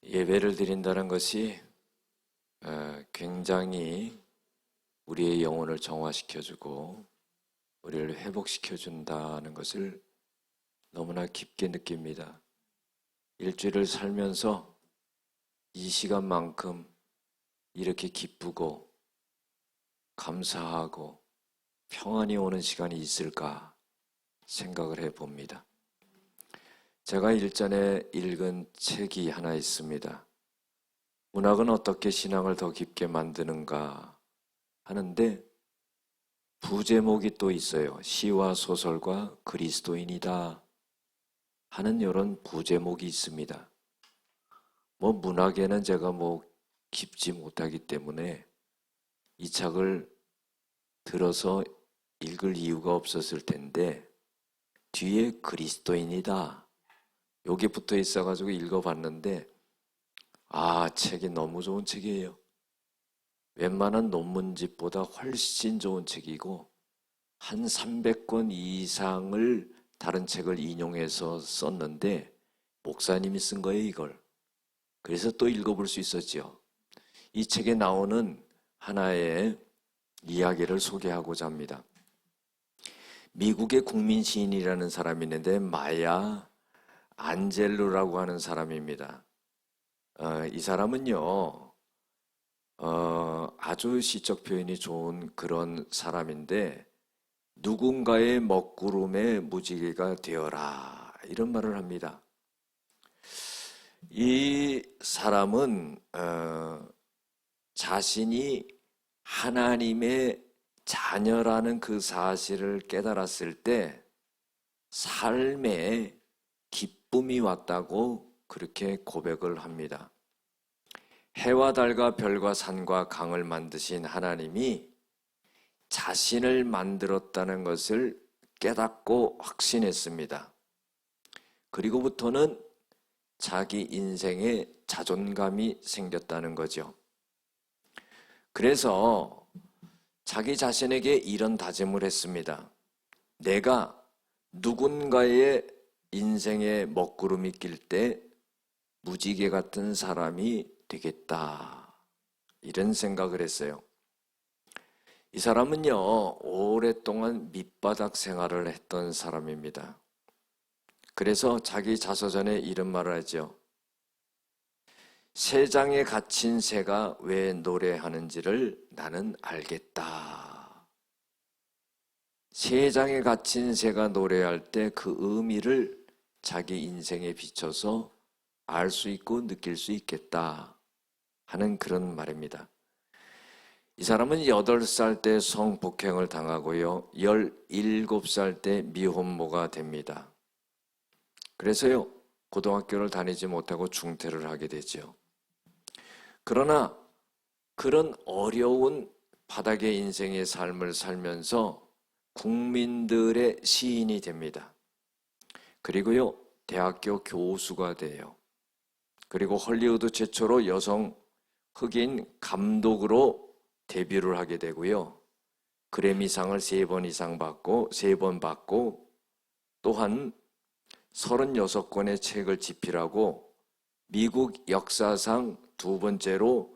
예배를 드린다는 것이 굉장히 우리의 영혼을 정화시켜주고 우리를 회복시켜준다는 것을 너무나 깊게 느낍니다. 일주일을 살면서 이 시간만큼 이렇게 기쁘고 감사하고 평안이 오는 시간이 있을까 생각을 해봅니다. 제가 일전에 읽은 책이 하나 있습니다. 문학은 어떻게 신앙을 더 깊게 만드는가 하는데 부제목이 또 있어요. 시와 소설과 그리스도인이다 하는 이런 부제목이 있습니다. 문학에는 제가 깊지 못하기 때문에 이 책을 들어서 읽을 이유가 없었을 텐데 뒤에 그리스도인이다 여기 붙어 있어가지고 읽어봤는데 책이 너무 좋은 책이에요. 웬만한 논문집보다 훨씬 좋은 책이고 한 300권 이상을 다른 책을 인용해서 썼는데 목사님이 쓴 거예요, 이걸. 그래서 또 읽어볼 수 있었죠. 이 책에 나오는 하나의 이야기를 소개하고자 합니다. 미국의 국민 시인이라는 사람이 있는데 마야 안젤루라고 하는 사람입니다. 이 사람은요, 아주 시적 표현이 좋은 그런 사람인데 누군가의 먹구름의 무지개가 되어라 이런 말을 합니다. 이 사람은 자신이 하나님의 자녀라는 그 사실을 깨달았을 때 삶에 기쁨이 왔다고 그렇게 고백을 합니다. 해와 달과 별과 산과 강을 만드신 하나님이 자신을 만들었다는 것을 깨닫고 확신했습니다. 그리고부터는 자기 인생에 자존감이 생겼다는 거죠. 그래서 자기 자신에게 이런 다짐을 했습니다. 내가 누군가의 인생에 먹구름이 낄 때 무지개 같은 사람이 되겠다 이런 생각을 했어요. 이 사람은요 오랫동안 밑바닥 생활을 했던 사람입니다. 그래서 자기 자서전에 이런 말을 하죠. 새장에 갇힌 새가 왜 노래하는지를 나는 알겠다. 새장에 갇힌 새가 노래할 때 그 의미를 자기 인생에 비춰서 알 수 있고 느낄 수 있겠다 하는 그런 말입니다. 이 사람은 8살 때 성폭행을 당하고요. 17살 때 미혼모가 됩니다. 그래서요, 고등학교를 다니지 못하고 중퇴를 하게 되죠. 그러나 그런 어려운 바닥의 인생의 삶을 살면서 국민들의 시인이 됩니다. 그리고요, 대학교 교수가 돼요. 그리고 헐리우드 최초로 여성 흑인 감독으로 데뷔를 하게 되고요. 그래미상을 3번 이상 받고 3번 받고 또한 36권의 책을 집필하고 미국 역사상 2번째로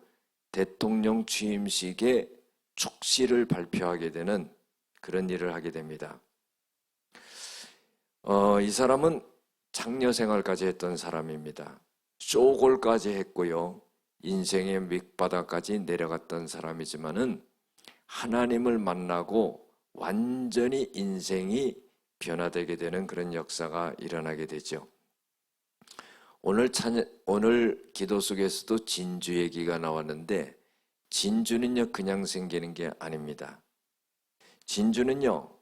대통령 취임식에 축시를 발표하게 되는 그런 일을 하게 됩니다. 이 사람은 장녀 생활까지 했던 사람입니다. 쇼골까지 했고요. 인생의 밑바닥까지 내려갔던 사람이지만은 하나님을 만나고 완전히 인생이 변화되게 되는 그런 역사가 일어나게 되죠. 오늘 기도 속에서도 진주 얘기가 나왔는데 진주는요 그냥 생기는 게 아닙니다. 진주는요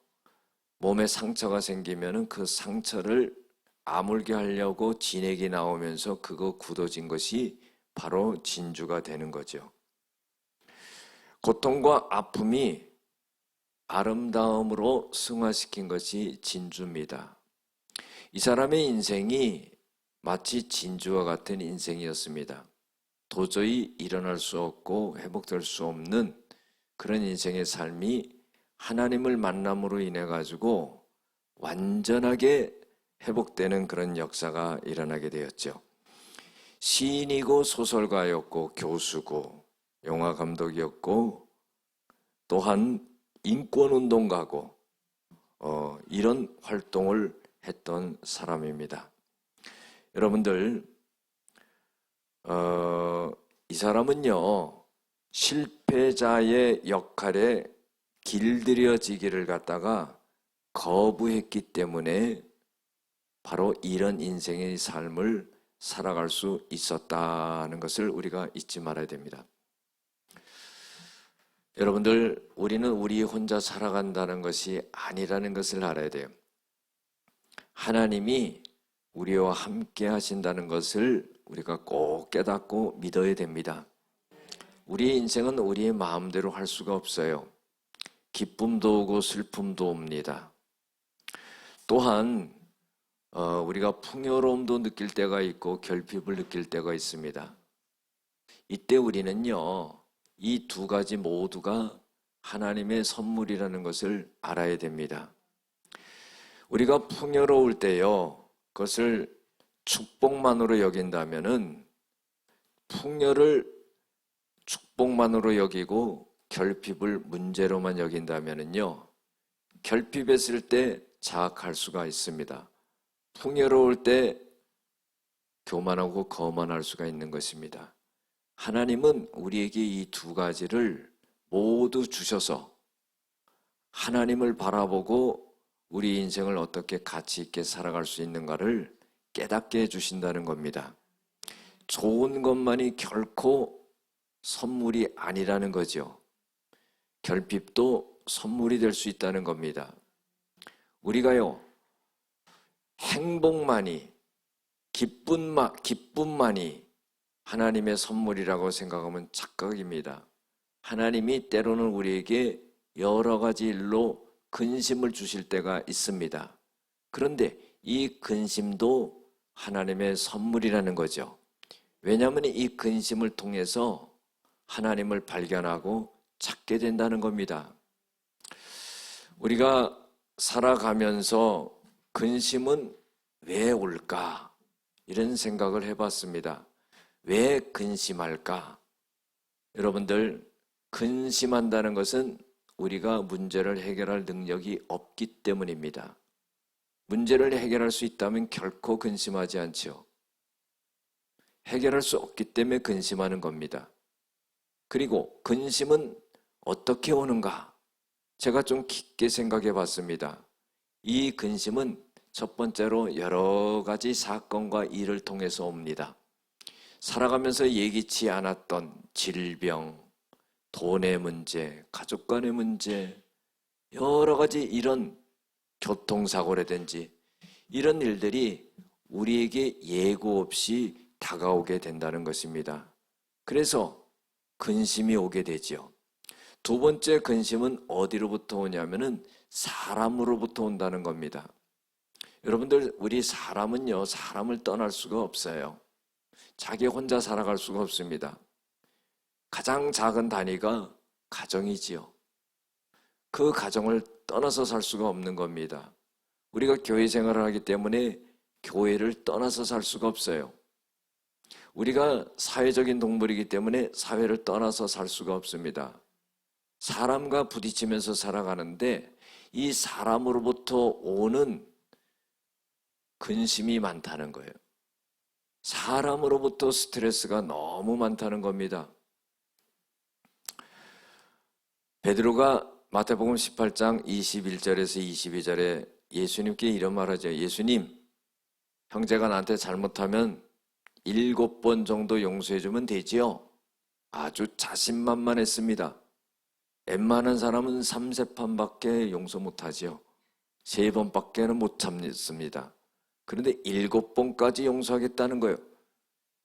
몸에 상처가 생기면은 그 상처를 아물게 하려고 진액이 나오면서 그거 굳어진 것이 바로 진주가 되는 거죠. 고통과 아픔이 아름다움으로 승화시킨 것이 진주입니다. 이 사람의 인생이 마치 진주와 같은 인생이었습니다. 도저히 일어날 수 없고 회복될 수 없는 그런 인생의 삶이 하나님을 만남으로 인해 가지고 완전하게 회복되는 그런 역사가 일어나게 되었죠. 시인이고 소설가였고 교수고 영화 감독이었고 또한 인권운동가고 이런 활동을 했던 사람입니다. 여러분들 이 사람은요 실패자의 역할에 길들여지기를 갖다가 거부했기 때문에 바로 이런 인생의 삶을 살아갈 수 있었다는 것을 우리가 잊지 말아야 됩니다. 여러분들, 우리는 우리 혼자 살아간다는 것이 아니라는 것을 알아야 돼요. 하나님이 우리와 함께 하신다는 것을 우리가 꼭 깨닫고 믿어야 됩니다. 우리의 인생은 우리의 마음대로 할 수가 없어요. 기쁨도 오고 슬픔도 옵니다. 또한 우리가 풍요로움도 느낄 때가 있고 결핍을 느낄 때가 있습니다. 이때 우리는요 이 두 가지 모두가 하나님의 선물이라는 것을 알아야 됩니다. 우리가 풍요로울 때요 그것을 축복만으로 여긴다면은 풍요를 축복만으로 여기고 결핍을 문제로만 여긴다면은요 결핍했을 때 자학할 수가 있습니다. 풍요로울 때 교만하고 거만할 수가 있는 것입니다. 하나님은 우리에게 이 두 가지를 모두 주셔서 하나님을 바라보고 우리 인생을 어떻게 가치 있게 살아갈 수 있는가를 깨닫게 해주신다는 겁니다. 좋은 것만이 결코 선물이 아니라는 거죠. 결핍도 선물이 될 수 있다는 겁니다. 우리가요 행복만이 기쁨만이 하나님의 선물이라고 생각하면 착각입니다. 하나님이 때로는 우리에게 여러 가지 일로 근심을 주실 때가 있습니다. 그런데 이 근심도 하나님의 선물이라는 거죠. 왜냐하면 이 근심을 통해서 하나님을 발견하고 찾게 된다는 겁니다. 우리가 살아가면서 근심은 왜 올까? 이런 생각을 해봤습니다. 왜 근심할까? 여러분들, 근심한다는 것은 우리가 문제를 해결할 능력이 없기 때문입니다. 문제를 해결할 수 있다면 결코 근심하지 않죠. 해결할 수 없기 때문에 근심하는 겁니다. 그리고 근심은 어떻게 오는가? 제가 좀 깊게 생각해 봤습니다. 이 근심은 첫 번째로 여러 가지 사건과 일을 통해서 옵니다. 살아가면서 예기치 않았던 질병, 돈의 문제, 가족 간의 문제, 여러 가지 이런 교통사고라든지 이런 일들이 우리에게 예고 없이 다가오게 된다는 것입니다. 그래서 근심이 오게 되죠. 두 번째 근심은 어디로부터 오냐면은 사람으로부터 온다는 겁니다. 여러분들, 우리 사람은요, 사람을 떠날 수가 없어요. 자기 혼자 살아갈 수가 없습니다. 가장 작은 단위가 가정이지요. 그 가정을 떠나서 살 수가 없는 겁니다. 우리가 교회 생활을 하기 때문에 교회를 떠나서 살 수가 없어요. 우리가 사회적인 동물이기 때문에 사회를 떠나서 살 수가 없습니다. 사람과 부딪히면서 살아가는데 이 사람으로부터 오는 근심이 많다는 거예요. 사람으로부터 스트레스가 너무 많다는 겁니다. 베드로가 마태복음 18장 21절에서 22절에 예수님께 이런 말하죠. 예수님, 형제가 나한테 잘못하면 7번 정도 용서해주면 되지요? 아주 자신만만했습니다. 웬만한 사람은 3세판밖에 용서 못하지요. 3번밖에는 못 참습니다. 그런데 7번까지 용서하겠다는 거예요.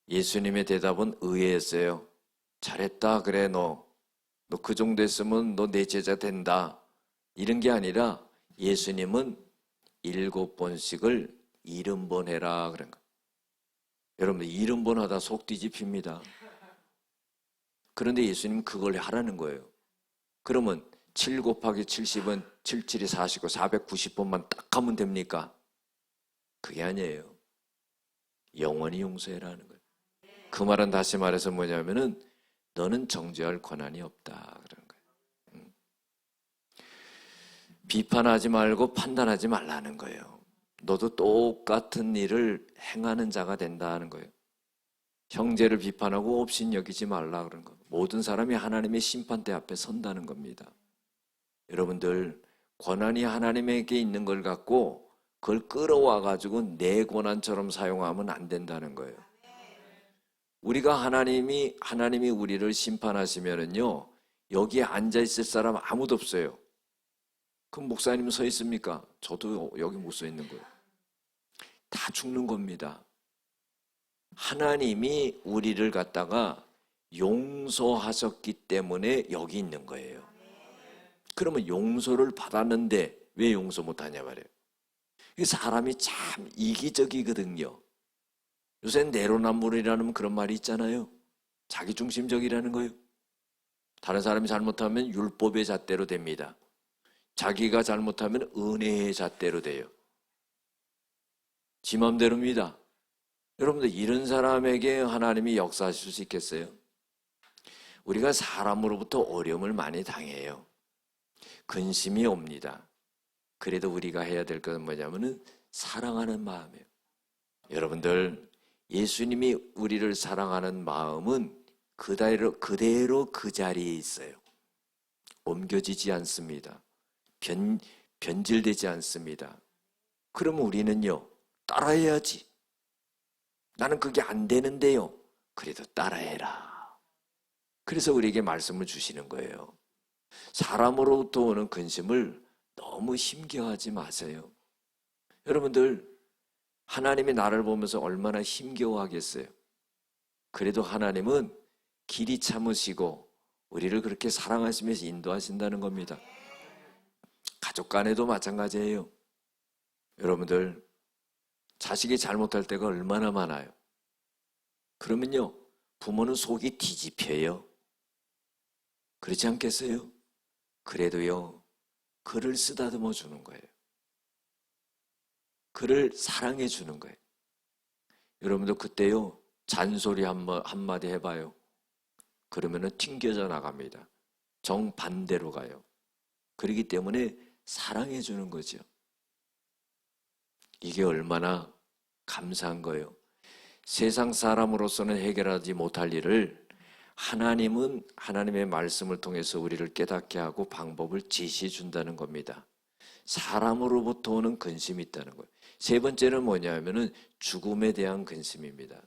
예수님의 대답은 의외였어요. 잘했다, 그래, 너 그 정도 했으면 너 내 제자 된다. 이런 게 아니라 예수님은 7번씩을 70번 해라 그런 거. 여러분, 70번 하다 속 뒤집힙니다. 그런데 예수님은 그걸 하라는 거예요. 그러면 7 곱하기 70은 77이 40고 490번만 딱 하면 됩니까? 그게 아니에요. 영원히 용서해라는 거예요. 그 말은 다시 말해서 뭐냐면은 너는 정죄할 권한이 없다 그런 거예요. 비판하지 말고 판단하지 말라는 거예요. 너도 똑같은 일을 행하는 자가 된다는 거예요. 형제를 비판하고 업신여기지 말라 그런 거. 모든 사람이 하나님의 심판대 앞에 선다는 겁니다. 여러분들 권한이 하나님에게 있는 걸 갖고 그걸 끌어와 가지고 내 권한처럼 사용하면 안 된다는 거예요. 우리가 하나님이 우리를 심판하시면은요, 여기에 앉아 있을 사람 아무도 없어요. 그럼 목사님 서 있습니까? 저도 여기 못 서 있는 거예요. 다 죽는 겁니다. 하나님이 우리를 갖다가 용서하셨기 때문에 여기 있는 거예요. 그러면 용서를 받았는데 왜 용서 못하냐 말이에요. 사람이 참 이기적이거든요. 요새 내로남불이라는 그런 말이 있잖아요. 자기중심적이라는 거예요. 다른 사람이 잘못하면 율법의 잣대로 됩니다. 자기가 잘못하면 은혜의 잣대로 돼요. 지 맘대로입니다. 여러분들 이런 사람에게 하나님이 역사하실 수 있겠어요? 우리가 사람으로부터 어려움을 많이 당해요. 근심이 옵니다. 그래도 우리가 해야 될 것은 뭐냐면은 사랑하는 마음이에요. 여러분들 예수님이 우리를 사랑하는 마음은 그대로 그 자리에 있어요. 옮겨지지 않습니다. 변질되지 않습니다. 그러면 우리는요, 따라해야지. 나는 그게 안 되는데요. 그래도 따라해라. 그래서 우리에게 말씀을 주시는 거예요. 사람으로부터 오는 근심을 너무 힘겨워하지 마세요. 여러분들 하나님이 나를 보면서 얼마나 힘겨워하겠어요. 그래도 하나님은 길이 참으시고 우리를 그렇게 사랑하시면서 인도하신다는 겁니다. 가족 간에도 마찬가지예요. 여러분들 자식이 잘못할 때가 얼마나 많아요. 그러면요, 부모는 속이 뒤집혀요. 그렇지 않겠어요? 그래도요, 그를 쓰다듬어 주는 거예요. 그를 사랑해 주는 거예요. 여러분도 그때요, 잔소리 한마디 해봐요. 그러면은 튕겨져 나갑니다. 정반대로 가요. 그렇기 때문에 사랑해 주는 거죠. 이게 얼마나 감사한 거예요. 세상 사람으로서는 해결하지 못할 일을 하나님은 하나님의 말씀을 통해서 우리를 깨닫게 하고 방법을 지시해 준다는 겁니다. 사람으로부터 오는 근심이 있다는 거예요. 세 번째는 뭐냐면은 죽음에 대한 근심입니다.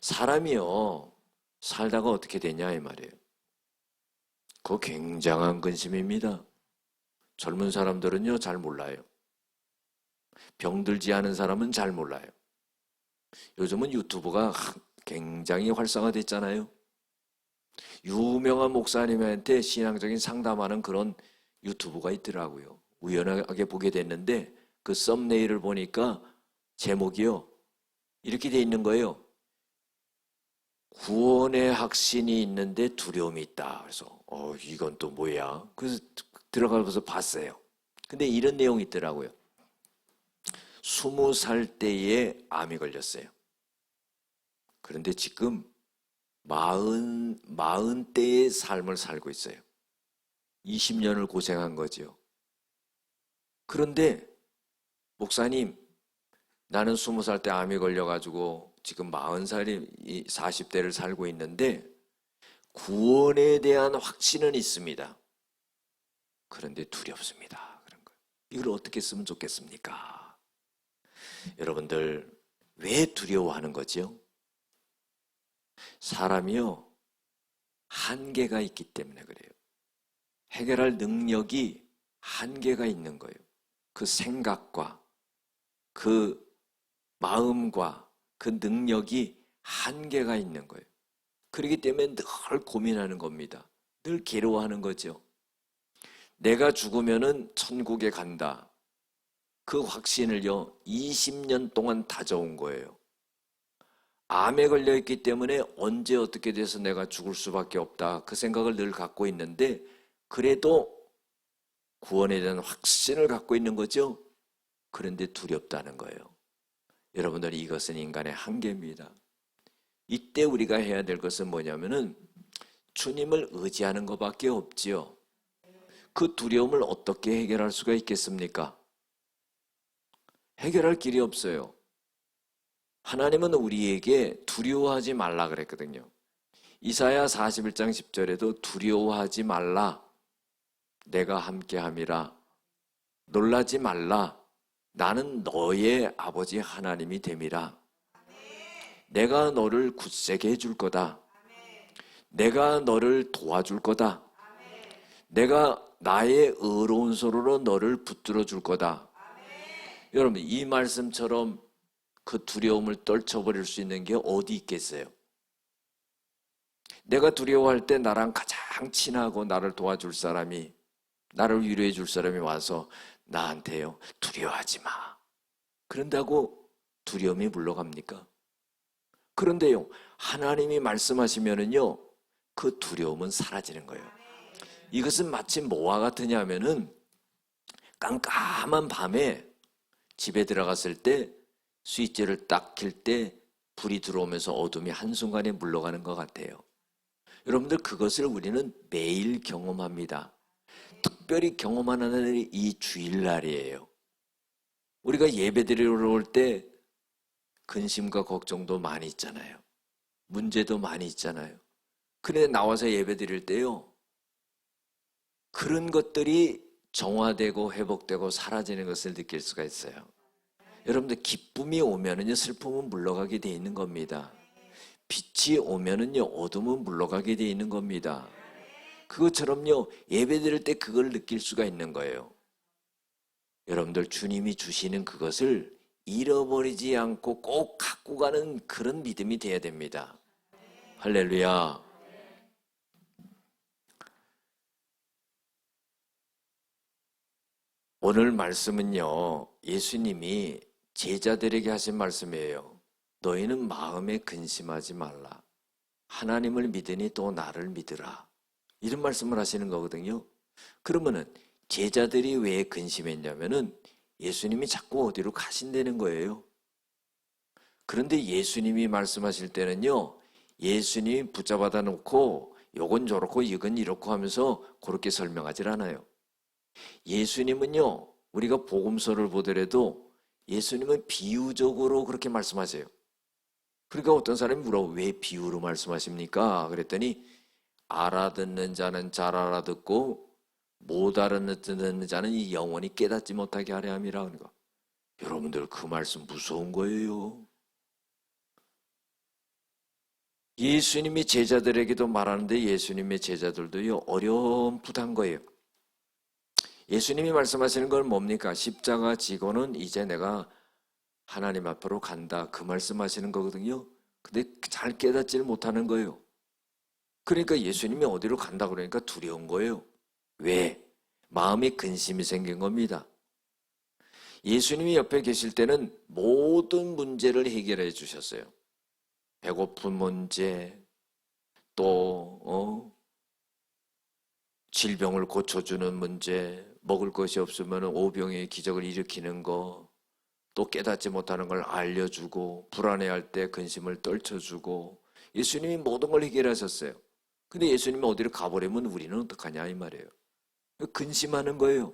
사람이요, 살다가 어떻게 되냐 이 말이에요. 그거 굉장한 근심입니다. 젊은 사람들은요, 잘 몰라요. 병들지 않은 사람은 잘 몰라요. 요즘은 유튜브가 굉장히 활성화됐잖아요. 유명한 목사님한테 신앙적인 상담하는 그런 유튜브가 있더라고요. 우연하게 보게 됐는데 그 썸네일을 보니까 제목이요, 이렇게 돼 있는 거예요. 구원의 확신이 있는데 두려움이 있다. 그래서 이건 또 뭐야? 그래서 들어가서 봤어요. 근데 이런 내용이 있더라고요. 20살 때에 암이 걸렸어요. 그런데 지금 40대의 삶을 살고 있어요. 20년을 고생한 거죠. 그런데 목사님, 나는 20살 때 암이 걸려가지고 지금 40살이 40대를 살고 있는데 구원에 대한 확신은 있습니다. 그런데 두렵습니다. 그런 거예요. 이걸 어떻게 쓰면 좋겠습니까? 여러분들 왜 두려워하는 거죠? 사람이요, 한계가 있기 때문에 그래요. 해결할 능력이 한계가 있는 거예요. 그 생각과 그 마음과 그 능력이 한계가 있는 거예요. 그렇기 때문에 늘 고민하는 겁니다. 늘 괴로워하는 거죠. 내가 죽으면은 천국에 간다. 그 확신을요, 20년 동안 다져온 거예요. 암에 걸려있기 때문에 언제 어떻게 돼서 내가 죽을 수밖에 없다. 그 생각을 늘 갖고 있는데 그래도 구원에 대한 확신을 갖고 있는 거죠. 그런데 두렵다는 거예요. 여러분들 이것은 인간의 한계입니다. 이때 우리가 해야 될 것은 뭐냐면은 주님을 의지하는 것밖에 없지요. 그 두려움을 어떻게 해결할 수가 있겠습니까? 해결할 길이 없어요. 하나님은 우리에게 두려워하지 말라 그랬거든요. 이사야 41장 10절에도 두려워하지 말라. 내가 함께함이라. 놀라지 말라. 나는 너의 아버지 하나님이 됨이라. 내가 너를 굳세게 해줄 거다. 내가 너를 도와줄 거다. 내가 나의 의로운 손으로 너를 붙들어 줄 거다. 여러분, 이 말씀처럼 그 두려움을 떨쳐버릴 수 있는 게 어디 있겠어요? 내가 두려워할 때 나랑 가장 친하고 나를 도와줄 사람이, 나를 위로해 줄 사람이 와서 나한테요, 두려워하지 마. 그런다고 두려움이 물러갑니까? 그런데요, 하나님이 말씀하시면은요, 그 두려움은 사라지는 거예요. 이것은 마치 뭐와 같으냐 하면은 깜깜한 밤에 집에 들어갔을 때 스위치를 딱 켤 때 불이 들어오면서 어둠이 한순간에 물러가는 것 같아요. 여러분들, 그것을 우리는 매일 경험합니다. 특별히 경험하는 날이 이 주일날이에요. 우리가 예배드리러 올 때 근심과 걱정도 많이 있잖아요. 문제도 많이 있잖아요. 그런데 나와서 예배드릴 때요, 그런 것들이 정화되고 회복되고 사라지는 것을 느낄 수가 있어요. 여러분들, 기쁨이 오면은요, 슬픔은 물러가게 돼 있는 겁니다. 빛이 오면은요, 어둠은 물러가게 돼 있는 겁니다. 그것처럼요, 예배드릴 때 그걸 느낄 수가 있는 거예요. 여러분들, 주님이 주시는 그것을 잃어버리지 않고 꼭 갖고 가는 그런 믿음이 돼야 됩니다. 할렐루야. 오늘 말씀은요, 예수님이 제자들에게 하신 말씀이에요. 너희는 마음에 근심하지 말라. 하나님을 믿으니 또 나를 믿으라. 이런 말씀을 하시는 거거든요. 그러면은 제자들이 왜 근심했냐면은 예수님이 자꾸 어디로 가신다는 거예요. 그런데 예수님이 말씀하실 때는요, 예수님이 붙잡아다 놓고 요건 저렇고 이건 이렇고 하면서 그렇게 설명하질 않아요. 예수님은요, 우리가 복음서를 보더라도 예수님은 비유적으로 그렇게 말씀하세요. 그러니까 어떤 사람이 물어, 왜 비유로 말씀하십니까? 그랬더니 알아듣는 자는 잘 알아듣고 못 알아듣는 자는 이 영원히 깨닫지 못하게 하려 함이라. 그러니까 여러분들, 그 말씀 무서운 거예요. 예수님이 제자들에게도 말하는데 예수님의 제자들도요, 어렴풋한 거예요. 예수님이 말씀하시는 건 뭡니까? 십자가 지고는 이제 내가 하나님 앞으로 간다, 그 말씀하시는 거거든요. 근데 잘 깨닫지를 못하는 거예요. 그러니까 예수님이 어디로 간다 그러니까 두려운 거예요. 왜? 마음에 근심이 생긴 겁니다. 예수님이 옆에 계실 때는 모든 문제를 해결해 주셨어요. 배고픈 문제, 또 질병을 고쳐주는 문제, 먹을 것이 없으면 오병의 기적을 일으키는 거, 또 깨닫지 못하는 걸 알려주고, 불안해할 때 근심을 떨쳐주고, 예수님이 모든 걸 해결하셨어요. 근데 예수님이 어디를 가버리면 우리는 어떡하냐 이 말이에요. 근심하는 거예요.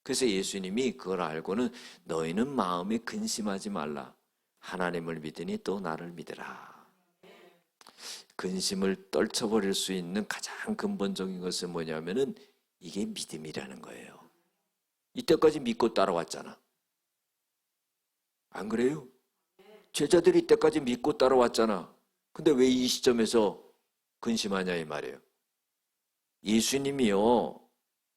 그래서 예수님이 그걸 알고는 너희는 마음에 근심하지 말라. 하나님을 믿으니 또 나를 믿으라. 근심을 떨쳐버릴 수 있는 가장 근본적인 것은 뭐냐면은 이게 믿음이라는 거예요. 이때까지 믿고 따라왔잖아. 안 그래요? 제자들이 이때까지 믿고 따라왔잖아. 근데 왜 이 시점에서 근심하냐 이 말이에요. 예수님이요,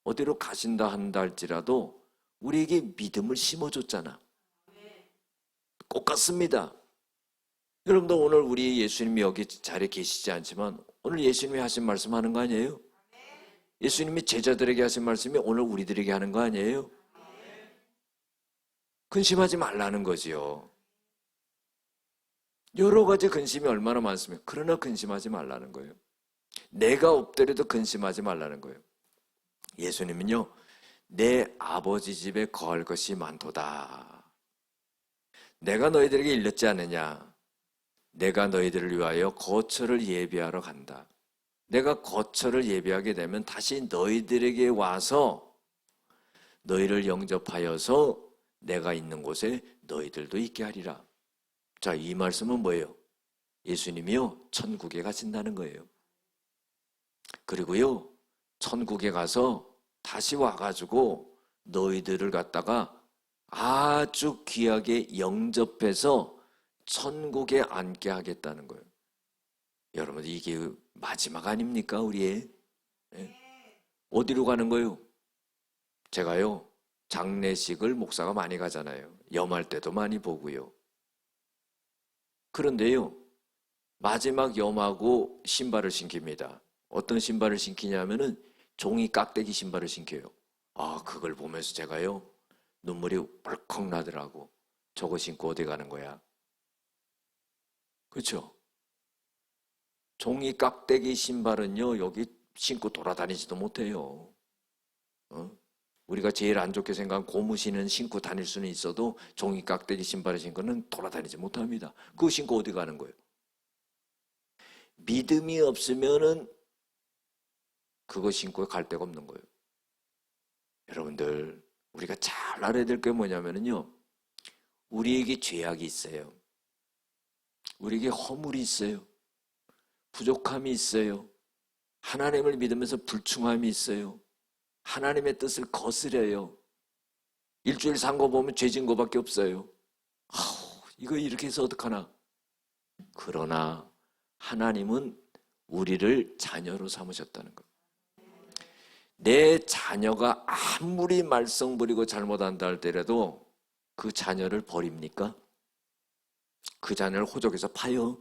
어디로 가신다 한다 할지라도 우리에게 믿음을 심어줬잖아. 꼭 같습니다. 여러분들, 오늘 우리 예수님이 여기 자리에 계시지 않지만 오늘 예수님이 하신 말씀 하는 거 아니에요? 예수님이 제자들에게 하신 말씀이 오늘 우리들에게 하는 거 아니에요? 근심하지 말라는 거지요. 여러 가지 근심이 얼마나 많습니까? 그러나 근심하지 말라는 거예요. 내가 없더라도 근심하지 말라는 거예요. 예수님은요, 내 아버지 집에 거할 것이 많도다. 내가 너희들에게 일렀지 않느냐? 내가 너희들을 위하여 거처를 예비하러 간다. 내가 거처를 예비하게 되면 다시 너희들에게 와서 너희를 영접하여서 내가 있는 곳에 너희들도 있게 하리라. 자, 이 말씀은 뭐예요? 예수님이요, 천국에 가신다는 거예요. 그리고요, 천국에 가서 다시 와가지고 너희들을 갖다가 아주 귀하게 영접해서 천국에 앉게 하겠다는 거예요. 여러분, 이게 마지막 아닙니까, 우리의? 네? 어디로 가는 거예요? 제가요, 장례식을 목사가 많이 가잖아요. 염할 때도 많이 보고요. 그런데요, 마지막 염하고 신발을 신깁니다. 어떤 신발을 신기냐면은 종이 깍대기 신발을 신겨요. 아, 그걸 보면서 제가요, 눈물이 벌컥 나더라고. 저거 신고 어디 가는 거야? 그렇죠? 종이 깍대기 신발은요, 여기 신고 돌아다니지도 못해요. 우리가 제일 안 좋게 생각한 고무신은 신고 다닐 수는 있어도 종이 깍대기 신발을 신고는 돌아다니지 못합니다. 그거 신고 어디 가는 거예요? 믿음이 없으면은 그거 신고 갈 데가 없는 거예요. 여러분들, 우리가 잘 알아야 될 게 뭐냐면요, 우리에게 죄악이 있어요. 우리에게 허물이 있어요. 부족함이 있어요. 하나님을 믿으면서 불충함이 있어요. 하나님의 뜻을 거스려요. 일주일 산 거 보면 죄진 거밖에 없어요. 이거 이렇게 해서 어떡하나. 그러나 하나님은 우리를 자녀로 삼으셨다는 것. 내 자녀가 아무리 말썽 부리고 잘못한다 할때라도 그 자녀를 버립니까? 그 자녀를 호적에서 파요?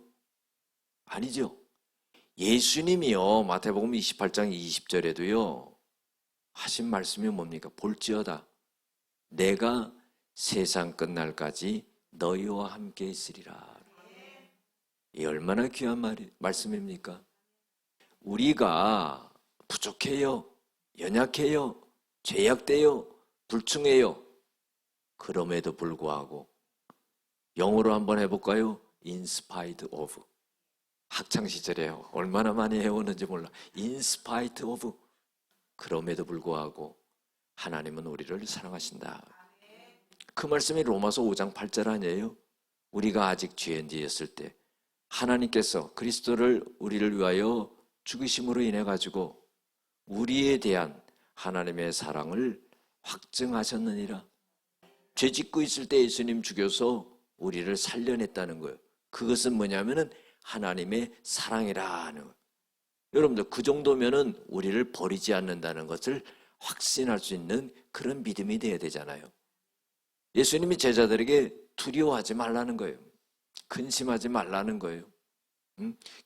아니죠. 예수님이요, 마태복음 28장 20절에도요 하신 말씀이 뭡니까? 볼지어다 내가 세상 끝날까지 너희와 함께 있으리라. 이 얼마나 귀한 말씀입니까? 우리가 부족해요, 연약해요, 죄악돼요, 불충해요. 그럼에도 불구하고 영어로 한번 해볼까요? In spite of. 학창시절에 얼마나 많이 해오는지 몰라. In spite of. 그럼에도 불구하고 하나님은 우리를 사랑하신다. 그 말씀이 로마서 5장 8절 아니에요? 우리가 아직 죄인되었을 때 하나님께서 그리스도를 우리를 위하여 죽으심으로 인해 가지고 우리에 대한 하나님의 사랑을 확증하셨느니라. 죄 짓고 있을 때 예수님 죽여서 우리를 살려냈다는 거예요. 그것은 뭐냐면은 하나님의 사랑이라는 거예요. 여러분들, 그 정도면은 우리를 버리지 않는다는 것을 확신할 수 있는 그런 믿음이 돼야 되잖아요. 예수님이 제자들에게 두려워하지 말라는 거예요. 근심하지 말라는 거예요.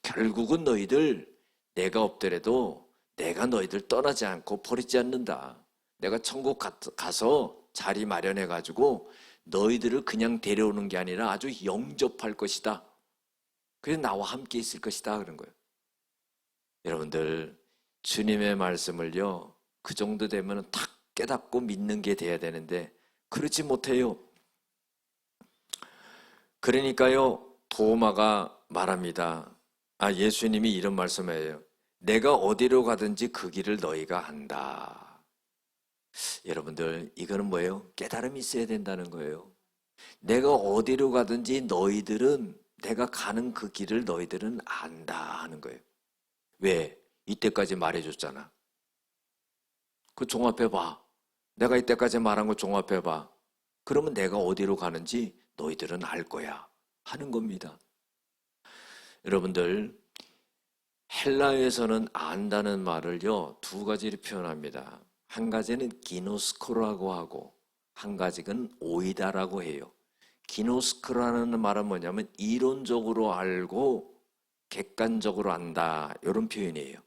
결국은 너희들, 내가 없더라도 내가 너희들 떠나지 않고 버리지 않는다. 내가 천국 가서 자리 마련해 가지고 너희들을 그냥 데려오는 게 아니라 아주 영접할 것이다. 그래서 나와 함께 있을 것이다 그런 거예요. 여러분들, 주님의 말씀을요, 그 정도 되면 탁 깨닫고 믿는 게 돼야 되는데 그렇지 못해요. 그러니까요, 도마가 말합니다. 예수님이 이런 말씀이에요. 내가 어디로 가든지 그 길을 너희가 안다. 여러분들, 이거는 뭐예요? 깨달음이 있어야 된다는 거예요. 내가 어디로 가든지 너희들은, 내가 가는 그 길을 너희들은 안다 하는 거예요. 왜? 이때까지 말해줬잖아. 그 종합해봐. 내가 이때까지 말한 거 종합해봐. 그러면 내가 어디로 가는지 너희들은 알 거야 하는 겁니다. 여러분들, 헬라에서는 안다는 말을요, 두 가지로 표현합니다. 한 가지는 기노스코라고 하고 한 가지는 오이다라고 해요. 기노스코라는 말은 뭐냐면 이론적으로 알고 객관적으로 안다, 이런 표현이에요.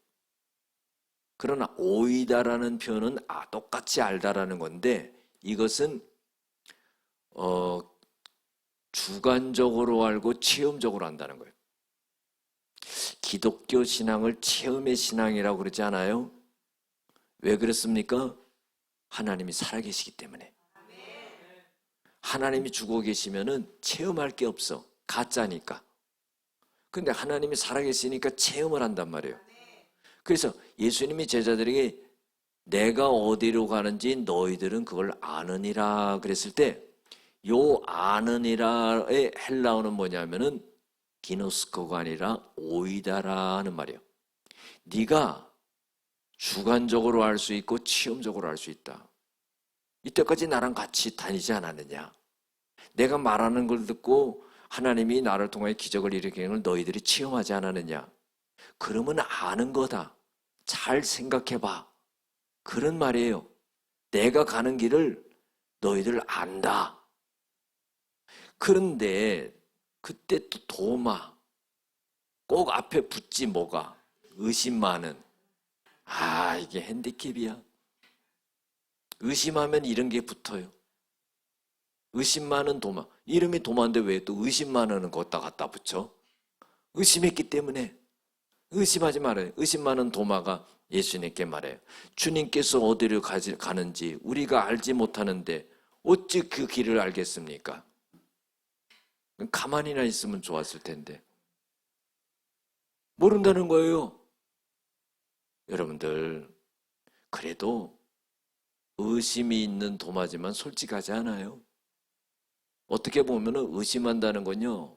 그러나 오이다라는 표현은 똑같이 알다라는 건데, 이것은 주관적으로 알고 체험적으로 안다는 거예요. 기독교 신앙을 체험의 신앙이라고 그러지 않아요? 왜 그렇습니까? 하나님이 살아계시기 때문에. 하나님이 죽어 계시면은 체험할 게 없어. 가짜니까. 근데 하나님이 살아계시니까 체험을 한단 말이에요. 그래서 예수님이 제자들에게 내가 어디로 가는지 너희들은 그걸 아느니라 그랬을 때, 요 아느니라의 헬라어는 뭐냐면은 기노스코가 아니라 오이다라는 말이에요. 네가 주관적으로 알 수 있고 체험적으로 알 수 있다. 이때까지 나랑 같이 다니지 않았느냐? 내가 말하는 걸 듣고 하나님이 나를 통해 기적을 일으키는 걸 너희들이 체험하지 않았느냐? 그러면 아는 거다. 잘 생각해봐. 그런 말이에요. 내가 가는 길을 너희들 안다. 그런데 그때 또 도마, 꼭 앞에 붙지 뭐가? 의심 많은. 이게 핸디캡이야. 의심하면 이런 게 붙어요. 의심 많은 도마. 이름이 도마인데 왜 또 의심 많은은 걷다 갖다 붙여? 의심했기 때문에. 의심하지 말아요. 의심 많은 도마가 예수님께 말해요. 주님께서 어디로 가는지 우리가 알지 못하는데 어찌 그 길을 알겠습니까? 가만히나 있으면 좋았을 텐데. 모른다는 거예요. 여러분들, 그래도 의심이 있는 도마지만 솔직하지 않아요. 어떻게 보면 의심한다는 건요,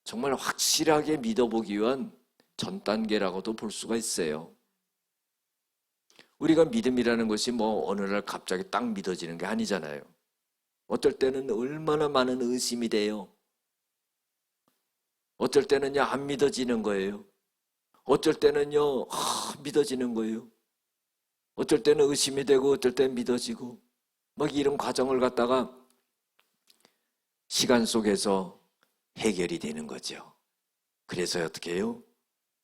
정말 확실하게 믿어보기 위한 전 단계라고도 볼 수가 있어요. 우리가 믿음이라는 것이 뭐 어느 날 갑자기 딱 믿어지는 게 아니잖아요. 어떨 때는 얼마나 많은 의심이 돼요. 어떨 때는요, 안 믿어지는 거예요. 어쩔 때는요, 믿어지는 거예요. 어쩔 때는 의심이 되고 어쩔 때는 믿어지고 막 이런 과정을 갖다가 시간 속에서 해결이 되는 거죠. 그래서 어떻게 해요?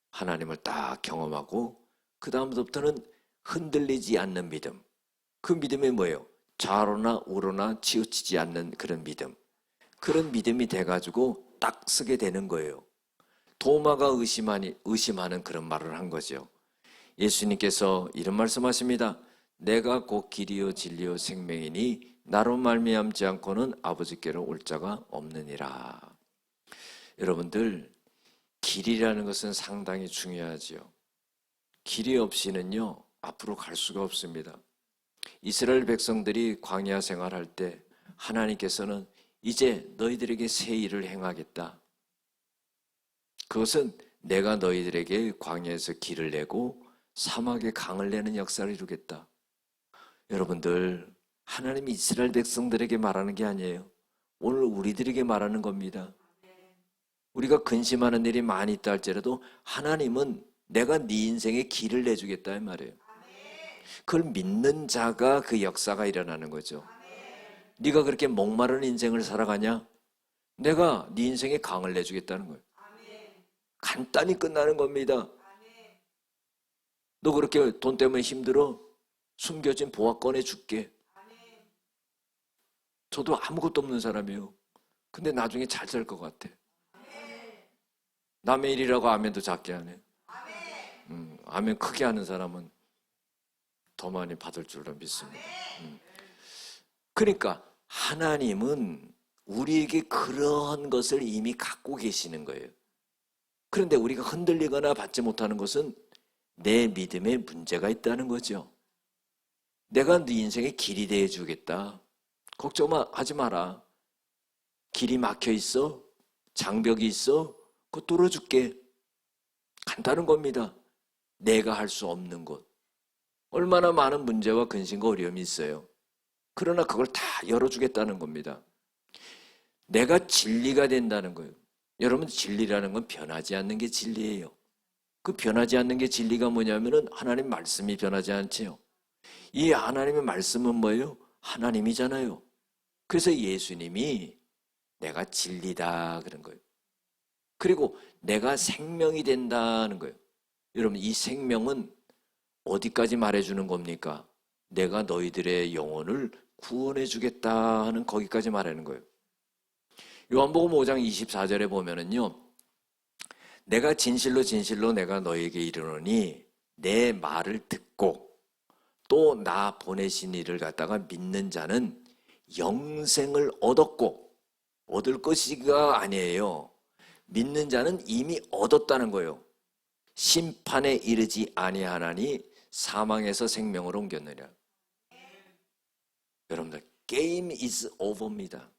하나님을 딱 경험하고 그 다음부터는 흔들리지 않는 믿음. 그 믿음이 뭐예요? 좌로나 우로나 치우치지 않는 그런 믿음. 그런 믿음이 돼가지고 딱 쓰게 되는 거예요. 도마가 의심하는 그런 말을 한 거죠. 예수님께서 이런 말씀하십니다. 내가 곧 길이요 진리요 생명이니 나로 말미암지 않고는 아버지께로 올 자가 없느니라. 여러분들, 길이라는 것은 상당히 중요하지요. 길이 없이는요, 앞으로 갈 수가 없습니다. 이스라엘 백성들이 광야 생활할 때 하나님께서는 이제 너희들에게 새 일을 행하겠다. 그것은 내가 너희들에게 광야에서 길을 내고 사막에 강을 내는 역사를 이루겠다. 여러분들, 하나님이 이스라엘 백성들에게 말하는 게 아니에요. 오늘 우리들에게 말하는 겁니다. 우리가 근심하는 일이 많이 있다 할지라도 하나님은 내가 네 인생에 길을 내주겠다 이 말이에요. 그걸 믿는 자가 그 역사가 일어나는 거죠. 네가 그렇게 목마른 인생을 살아가냐? 내가 네 인생에 강을 내주겠다는 거예요. 간단히 끝나는 겁니다. 너 그렇게 돈 때문에 힘들어? 숨겨진 보화 꺼내줄게. 저도 아무것도 없는 사람이에요. 근데 나중에 잘 살 것 같아. 남의 일이라고 아멘도 작게 하네. 아멘 크게 하는 사람은 더 많이 받을 줄로 믿습니다. 그러니까 하나님은 우리에게 그런 것을 이미 갖고 계시는 거예요. 그런데 우리가 흔들리거나 받지 못하는 것은 내 믿음에 문제가 있다는 거죠. 내가 네 인생에 길이 되어 주겠다. 걱정하지 마라. 길이 막혀 있어? 장벽이 있어? 그거 뚫어줄게. 간단한 겁니다. 내가 할 수 없는 것. 얼마나 많은 문제와 근심과 어려움이 있어요. 그러나 그걸 다 열어주겠다는 겁니다. 내가 진리가 된다는 거예요. 여러분, 진리라는 건 변하지 않는 게 진리예요. 그 변하지 않는 게 진리가 뭐냐면은 하나님 말씀이 변하지 않지요. 이 하나님의 말씀은 뭐예요? 하나님이잖아요. 그래서 예수님이 내가 진리다 그런 거예요. 그리고 내가 생명이 된다는 거예요. 여러분, 이 생명은 어디까지 말해주는 겁니까? 내가 너희들의 영혼을 구원해 주겠다 하는 거기까지 말하는 거예요. 요한복음 5장 24절에 보면은요, 내가 진실로 진실로 내가 너에게 이르노니 내 말을 듣고 또 나 보내신 이를 갖다가 믿는 자는 영생을 얻었고, 얻을 것이가 아니에요. 믿는 자는 이미 얻었다는 거예요. 심판에 이르지 아니하나니 사망에서 생명으로 옮겼느냐. 여러분들, 게임 is over입니다.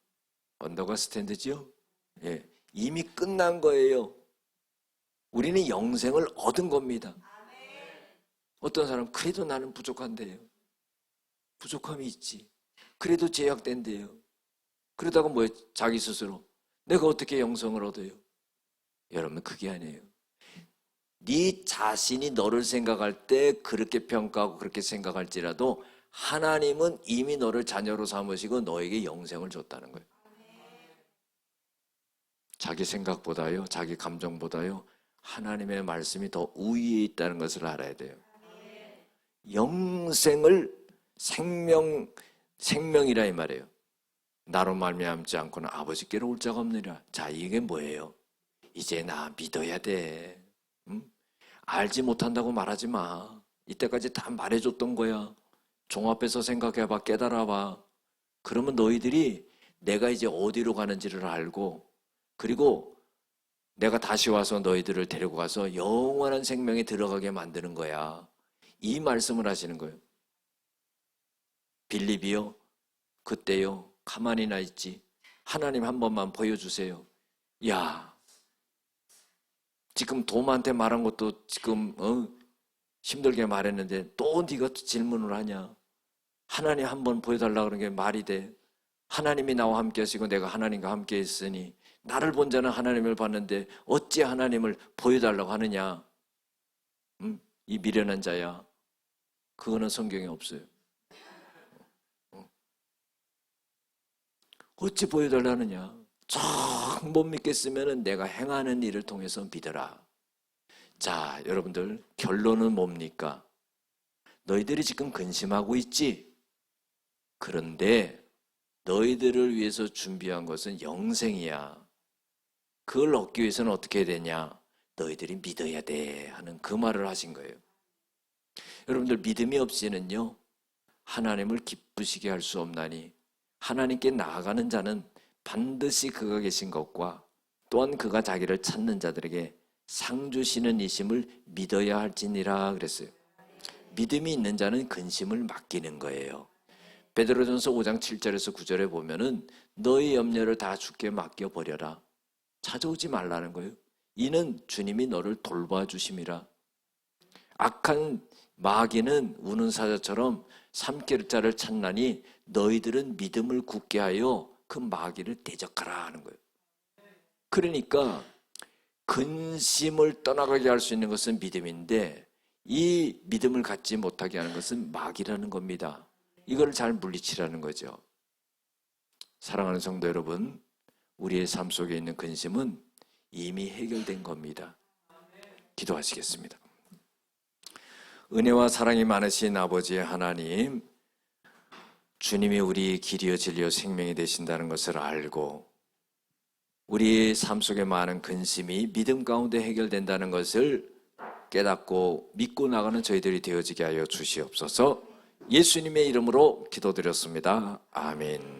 언더가 스탠드지요? 예, 이미 끝난 거예요. 우리는 영생을 얻은 겁니다. 어떤 사람은 그래도 나는 부족한데요. 부족함이 있지. 그래도 제약된대요. 그러다가 뭐예요? 자기 스스로 내가 어떻게 영생을 얻어요? 여러분, 그게 아니에요. 네 자신이 너를 생각할 때 그렇게 평가하고 그렇게 생각할지라도 하나님은 이미 너를 자녀로 삼으시고 너에게 영생을 줬다는 거예요. 자기 생각보다요, 자기 감정보다요, 하나님의 말씀이 더 우위에 있다는 것을 알아야 돼요. 영생을 생명이라 이 말이에요. 나로 말미암지 않고는 아버지께로 올 자가 없느니라. 자, 이게 뭐예요? 이제 나 믿어야 돼. 응? 알지 못한다고 말하지 마. 이때까지 다 말해줬던 거야. 종합해서 생각해봐, 깨달아봐. 그러면 너희들이 내가 이제 어디로 가는지를 알고, 그리고 내가 다시 와서 너희들을 데리고 가서 영원한 생명에 들어가게 만드는 거야. 이 말씀을 하시는 거예요. 빌립이요, 그때요, 가만히나 있지. 하나님 한 번만 보여주세요. 야, 지금 도마한테 말한 것도 지금 힘들게 말했는데 또 네가 질문을 하냐. 하나님 한 번 보여달라 그러는 게 말이 돼. 하나님이 나와 함께 하시고 내가 하나님과 함께 있으니 나를 본 자는 하나님을 봤는데 어찌 하나님을 보여달라고 하느냐. 이 미련한 자야. 그거는 성경에 없어요. 어찌 보여달라느냐. 정 못 믿겠으면 내가 행하는 일을 통해서 믿어라. 자, 여러분들, 결론은 뭡니까? 너희들이 지금 근심하고 있지? 그런데 너희들을 위해서 준비한 것은 영생이야. 그걸 얻기 위해서는 어떻게 해야 되냐? 너희들이 믿어야 돼 하는 그 말을 하신 거예요. 여러분들, 믿음이 없이는요, 하나님을 기쁘시게 할 수 없나니 하나님께 나아가는 자는 반드시 그가 계신 것과 또한 그가 자기를 찾는 자들에게 상 주시는 이심을 믿어야 할지니라 그랬어요. 믿음이 있는 자는 근심을 맡기는 거예요. 베드로전서 5장 7절에서 9절에 보면은 너희 염려를 다 주께 맡겨버려라. 찾아오지 말라는 거예요. 이는 주님이 너를 돌봐주심이라. 악한 마귀는 우는 사자처럼 삼킬 자를 찾나니 너희들은 믿음을 굳게 하여 그 마귀를 대적하라 하는 거예요. 그러니까 근심을 떠나가게 할 수 있는 것은 믿음인데 이 믿음을 갖지 못하게 하는 것은 마귀라는 겁니다. 이걸 잘 물리치라는 거죠. 사랑하는 성도 여러분, 우리의 삶 속에 있는 근심은 이미 해결된 겁니다. 기도하시겠습니다. 은혜와 사랑이 많으신 아버지 하나님, 주님이 우리 길이요 진리요 생명이 되신다는 것을 알고 우리의 삶 속에 많은 근심이 믿음 가운데 해결된다는 것을 깨닫고 믿고 나가는 저희들이 되어지게 하여 주시옵소서. 예수님의 이름으로 기도드렸습니다. 아멘.